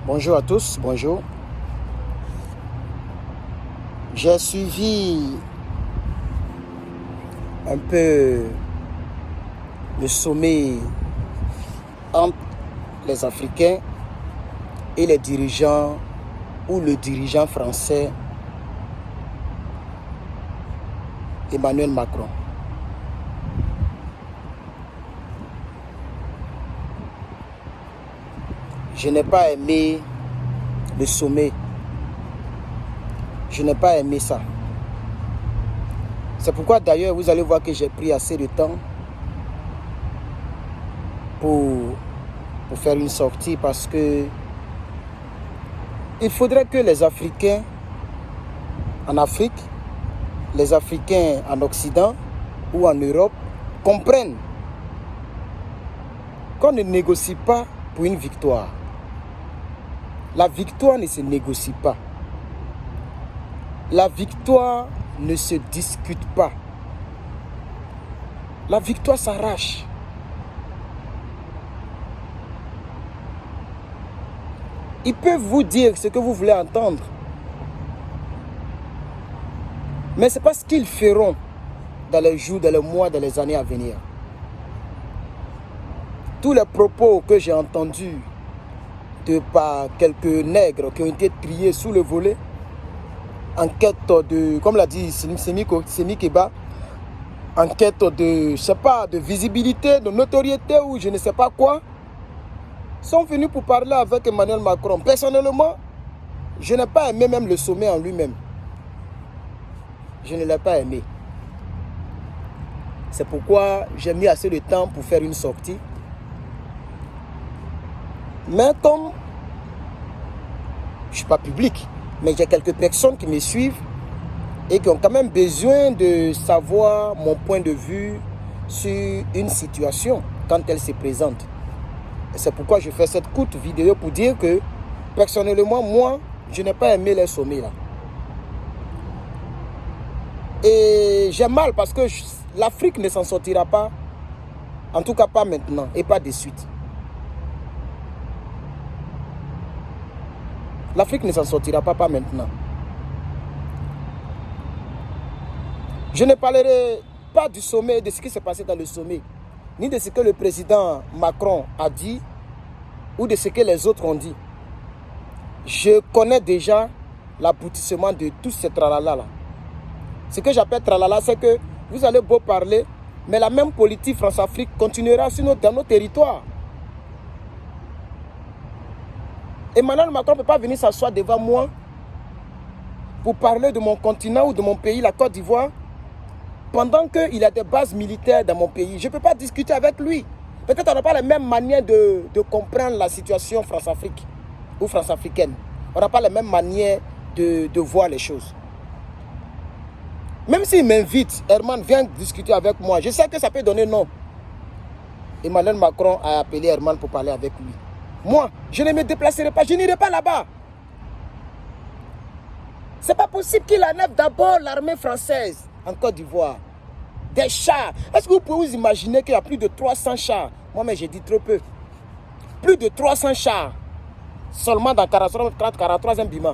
Bonjour à tous, bonjour. J'ai suivi un peu le sommet entre les Africains et les dirigeants ou le dirigeant français Emmanuel Macron. Je n'ai pas aimé le sommet. Je n'ai pas aimé ça. C'est pourquoi d'ailleurs vous allez voir que j'ai pris assez de temps pour faire une sortie, parce que il faudrait que les Africains en Afrique, les Africains en Occident ou en Europe comprennent qu'on ne négocie pas pour une victoire. La victoire ne se négocie pas. La victoire ne se discute pas. La victoire s'arrache. Ils peuvent vous dire ce que vous voulez entendre. Mais ce n'est pas ce qu'ils feront dans les jours, dans les mois, dans les années à venir. Tous les propos que j'ai entendus par quelques nègres qui ont été triés sous le volet, en quête de, comme l'a dit Semi Keba, en quête de, je sais pas, de visibilité, de notoriété ou je ne sais pas quoi, sont venus pour parler avec Emmanuel Macron. Personnellement, je n'ai pas aimé même le sommet en lui-même. Je ne l'ai pas aimé. C'est pourquoi j'ai mis assez de temps pour faire une sortie. Mais comme je ne suis pas public, mais j'ai quelques personnes qui me suivent et qui ont quand même besoin de savoir mon point de vue sur une situation quand elle se présente. Et c'est pourquoi je fais cette courte vidéo pour dire que personnellement, moi, je n'ai pas aimé les sommets là. Et j'ai mal parce que l'Afrique ne s'en sortira pas, en tout cas pas maintenant et pas de suite. L'Afrique ne s'en sortira pas maintenant. Je ne parlerai pas du sommet, de ce qui s'est passé dans le sommet, ni de ce que le président Macron a dit, ou de ce que les autres ont dit. Je connais déjà l'aboutissement de tout ce tralala là. Ce que j'appelle tralala, c'est que vous allez beau parler, mais la même politique France-Afrique continuera dans nos territoires. Emmanuel Macron ne peut pas venir s'asseoir devant moi pour parler de mon continent ou de mon pays, la Côte d'Ivoire, pendant qu'il a des bases militaires dans mon pays. Je ne peux pas discuter avec lui. Peut-être qu'on n'a pas la même manière de comprendre la situation France-Afrique ou France-africaine. On n'a pas la même manière de voir les choses. Même s'il m'invite, Herman, viens discuter avec moi. Je sais que ça peut donner non. Emmanuel Macron a appelé Herman pour parler avec lui. Moi, je ne me déplacerai pas, je n'irai pas là-bas. Ce n'est pas possible qu'il enlève d'abord l'armée française en Côte d'Ivoire. Des chars. Est-ce que vous pouvez vous imaginer qu'il y a plus de 300 chars? Moi, mais j'ai dit trop peu. Plus de 300 chars. Seulement dans 43e Bima.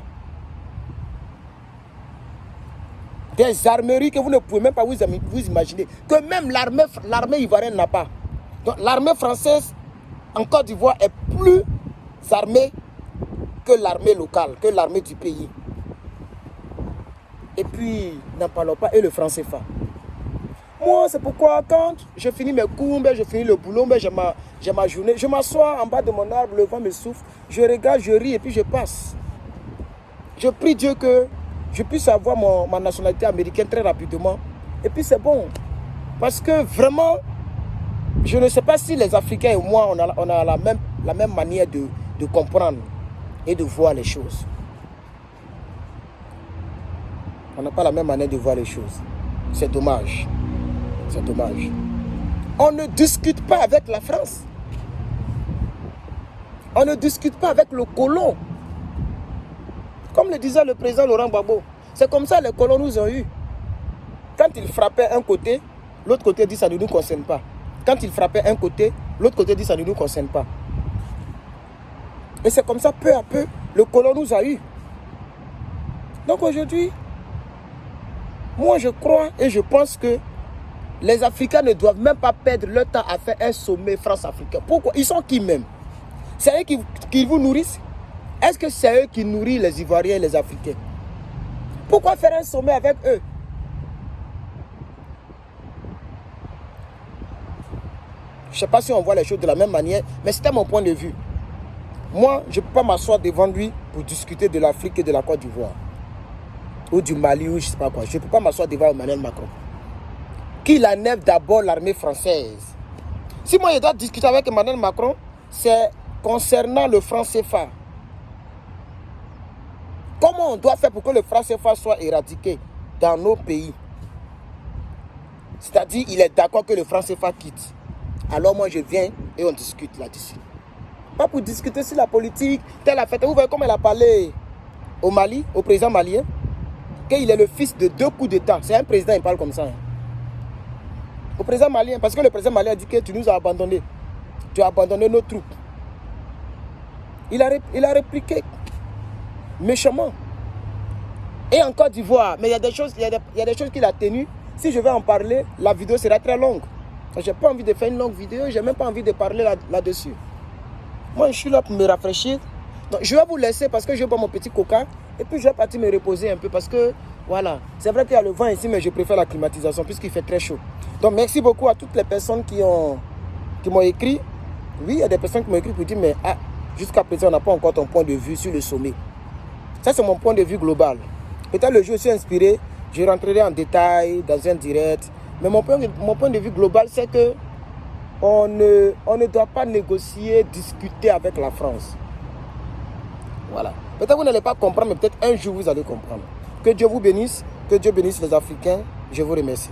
Des armeries que vous ne pouvez même pas vous imaginer. Que même l'armée ivoirienne n'a pas. Donc l'armée française en Côte d'Ivoire est plus armée que l'armée locale, que l'armée du pays. Et puis, n'en parlons pas, et le franc CFA. Moi, c'est pourquoi quand je finis mes cours, je finis le boulot, j'ai ma journée, je m'assois en bas de mon arbre, le vent me souffle, je regarde, je ris et puis je passe. Je prie Dieu que je puisse avoir ma nationalité américaine très rapidement. Et puis c'est bon. Parce que vraiment, je ne sais pas si les Africains et moi, on a la même manière de comprendre et de voir les choses. On n'a pas la même manière de voir les choses. C'est dommage. C'est dommage. On ne discute pas avec la France. On ne discute pas avec le colon. Comme le disait le président Laurent Gbagbo, c'est comme ça les colons nous ont eu. Quand ils frappaient un côté, l'autre côté dit ça ne nous concerne pas. Quand ils frappaient un côté, l'autre côté dit ça ne nous concerne pas. Et c'est comme ça, peu à peu, le colon nous a eu. Donc aujourd'hui, moi je crois et je pense que les Africains ne doivent même pas perdre leur temps à faire un sommet France-Africain. Pourquoi? Ils sont qui même? C'est eux qui vous nourrissent? Est-ce que c'est eux qui nourrissent les Ivoiriens et les Africains? Pourquoi faire un sommet avec eux? Je ne sais pas si on voit les choses de la même manière, mais c'était mon point de vue. Moi, je ne peux pas m'asseoir devant lui pour discuter de l'Afrique et de la Côte d'Ivoire. Ou du Mali, ou je ne sais pas quoi. Je ne peux pas m'asseoir devant Emmanuel Macron. Qu'il enlève d'abord l'armée française. Si moi je dois discuter avec Emmanuel Macron, c'est concernant le franc CFA. Comment on doit faire pour que le franc CFA soit éradiqué dans nos pays? C'est-à-dire, il est d'accord que le franc CFA quitte. Alors moi je viens et on discute là-dessus. Pas pour discuter sur la politique, telle affaire. Vous voyez comment elle a parlé au Mali, au président malien, qu'il est le fils de 2 coups d'État. C'est un président, il parle comme ça. Au président malien, parce que le président malien a dit que tu nous as abandonnés. Tu as abandonné nos troupes. Il a répliqué méchamment. Et en Côte d'Ivoire, mais il y a des choses qu'il a tenues. Si je vais en parler, la vidéo sera très longue. Je n'ai pas envie de faire une longue vidéo, je n'ai même pas envie de parler là-dessus. Moi, je suis là pour me rafraîchir. Donc, je vais vous laisser parce que je vais boire mon petit coca. Et puis, je vais partir me reposer un peu parce que, voilà. C'est vrai qu'il y a le vent ici, mais je préfère la climatisation puisqu'il fait très chaud. Donc, merci beaucoup à toutes les personnes qui m'ont écrit. Oui, il y a des personnes qui m'ont écrit pour dire, mais jusqu'à présent, on n'a pas encore ton point de vue sur le sommet. Ça, c'est mon point de vue global. Peut-être le jour où je suis inspiré, je rentrerai en détail dans un direct. Mais mon point de vue global, c'est que on ne doit pas négocier, discuter avec la France. Voilà. Peut-être que vous n'allez pas comprendre, mais peut-être un jour vous allez comprendre. Que Dieu vous bénisse, que Dieu bénisse les Africains. Je vous remercie.